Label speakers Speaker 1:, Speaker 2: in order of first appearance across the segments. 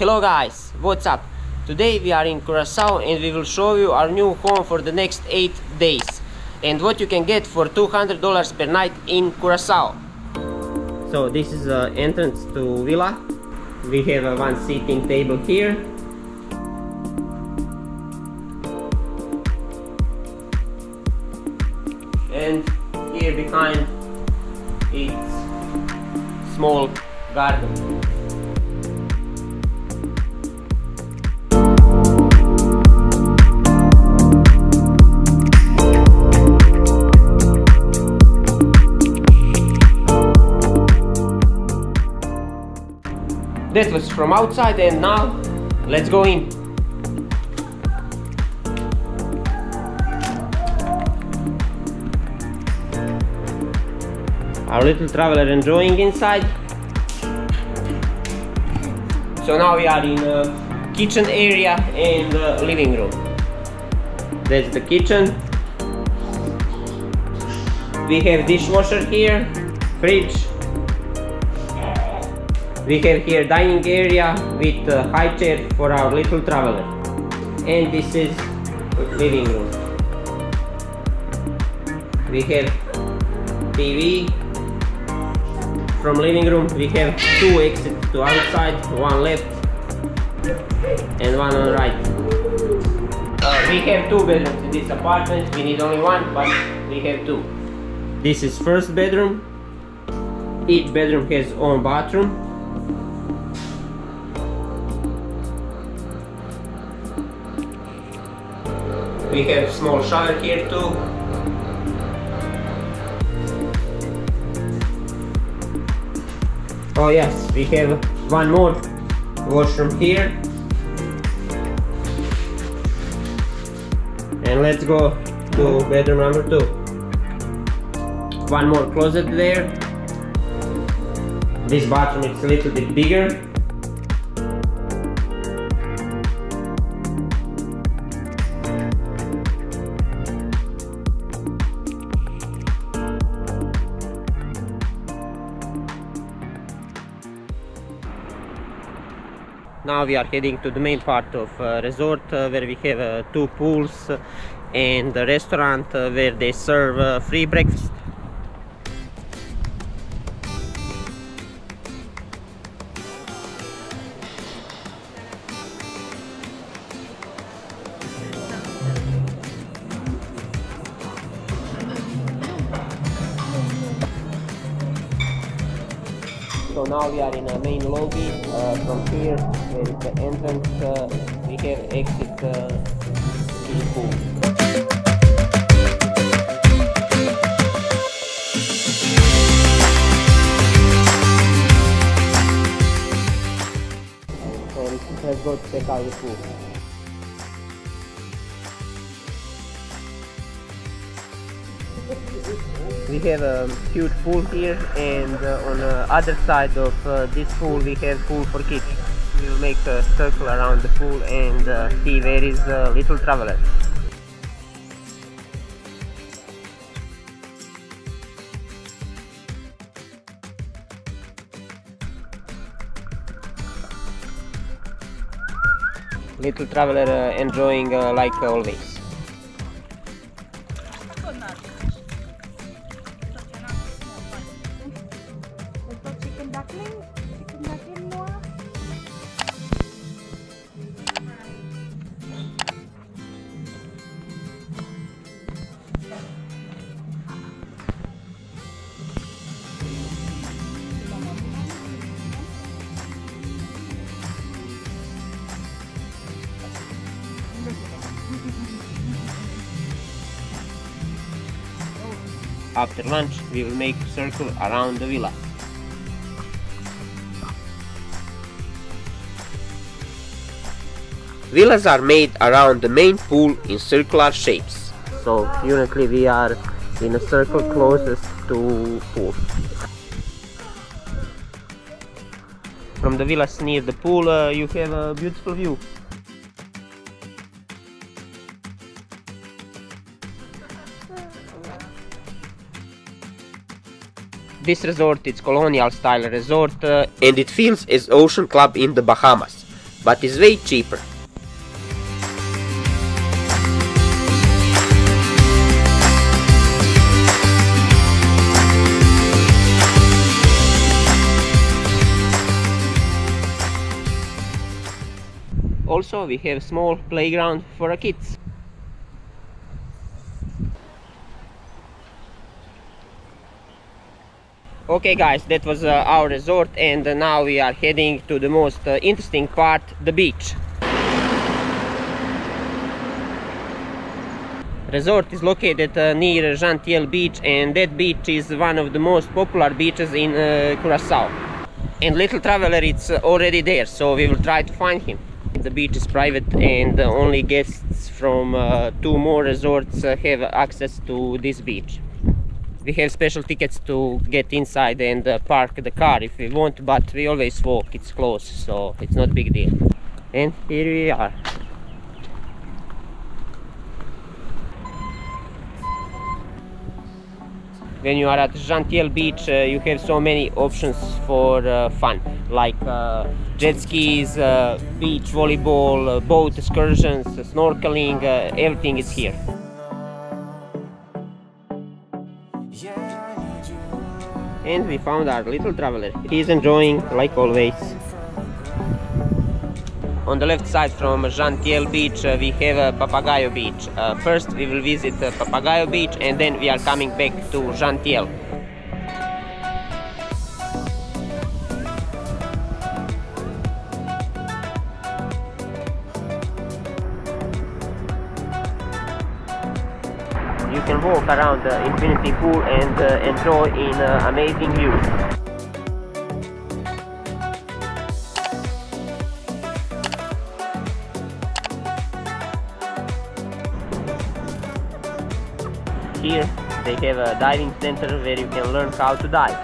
Speaker 1: Hello guys, what's up? Today we are in Curacao and we will show you our new home for the next 8 days and what you can get for $200 per night in Curacao. So this is the entrance to villa. We have one seating table here. And here behind it's small garden. That was from outside, and now let's go in. Our little traveler enjoying inside. So now we are in a kitchen area and living room. That's the kitchen. We have dishwasher here, fridge. We have here dining area with a high chair for our little traveler. And this is living room. We have TV. From living room we have 2 exits to outside, one left and one on the right. We have 2 bedrooms in this apartment. We need only one, but we have 2. This is first bedroom. Each bedroom has own bathroom. We have small shower here too. Oh yes, we have one more washroom here. And let's go to bedroom number 2. One more closet there. This bathroom is a little bit bigger. Now we are heading to the main part of resort where we have 2 pools and a restaurant where they serve free breakfast. So now we are in a main lobby. From here, where is the entrance, we have exit to the pool. And let's go to check out the pool. We have a huge pool here, and on the other side of this pool we have pool for kids. We will make a circle around the pool and see where is the little traveler. Little traveler enjoying like always. After lunch, we will make a circle around the villa. Villas are made around the main pool in circular shapes. So currently we are in a circle closest to pool. From the villas near the pool, you have a beautiful view. This resort is colonial style resort and it feels as ocean club in the Bahamas. but it's way cheaper. Also, we have a small playground for the kids. Okay guys, that was our resort, and now we are heading to the most interesting part, the beach. Resort is located near Jan Thiel Beach, and that beach is one of the most popular beaches in Curacao. And little traveler is already there, so we will try to find him. The beach is private, and only guests from 2 more resorts have access to this beach. We have special tickets to get inside and park the car if we want, but we always walk, it's close, so it's not a big deal. And here we are. When you are at Jan Thiel Beach, you have so many options for fun, like jet skis, beach volleyball, boat excursions, snorkeling, everything is here. And we found our little traveler. He's enjoying like always. On the left side from Jan Thiel Beach we have Papagayo Beach. First we will visit Papagayo Beach, and then we are coming back to Jan Thiel. You can walk around the infinity pool and enjoy in amazing views. Here they have a diving center where you can learn how to dive.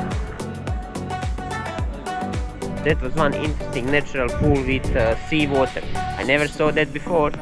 Speaker 1: That was one interesting natural pool with sea water. I never saw that before.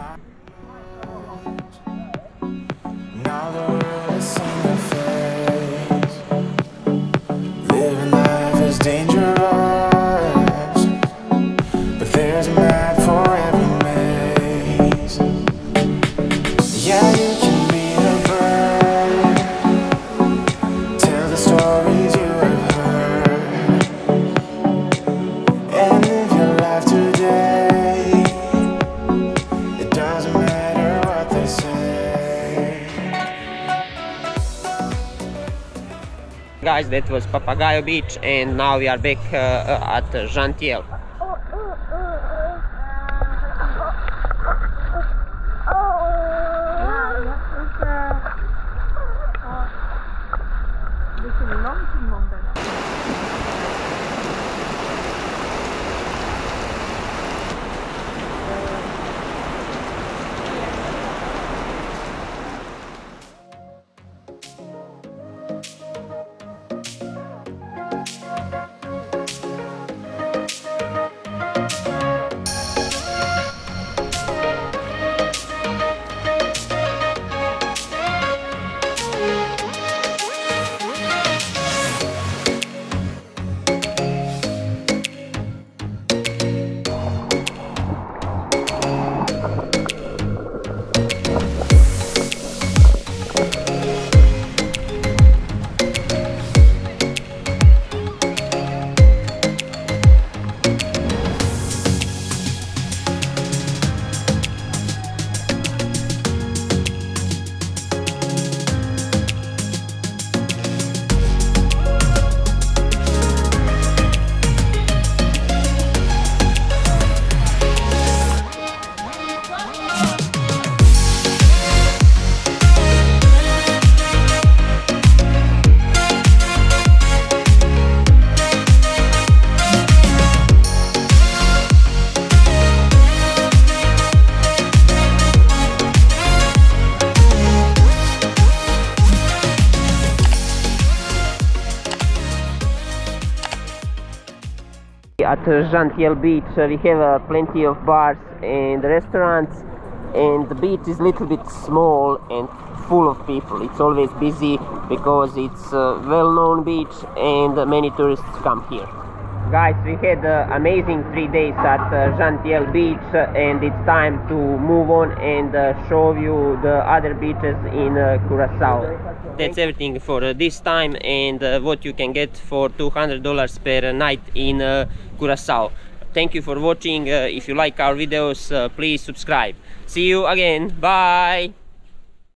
Speaker 1: Guys, that was Papagayo Beach, and now we are back at Jan Thiel. At Jan Thiel Beach we have plenty of bars and restaurants, and the beach is a little bit small and full of people. It's always busy because it's a well-known beach and many tourists come here. Guys, we had amazing 3 days at Jan Thiel Beach, and it's time to move on and show you the other beaches in Curacao. That's everything for this time, and what you can get for $200 per night in Curacao. Thank you for watching. If you like our videos, please subscribe. See you again. Bye.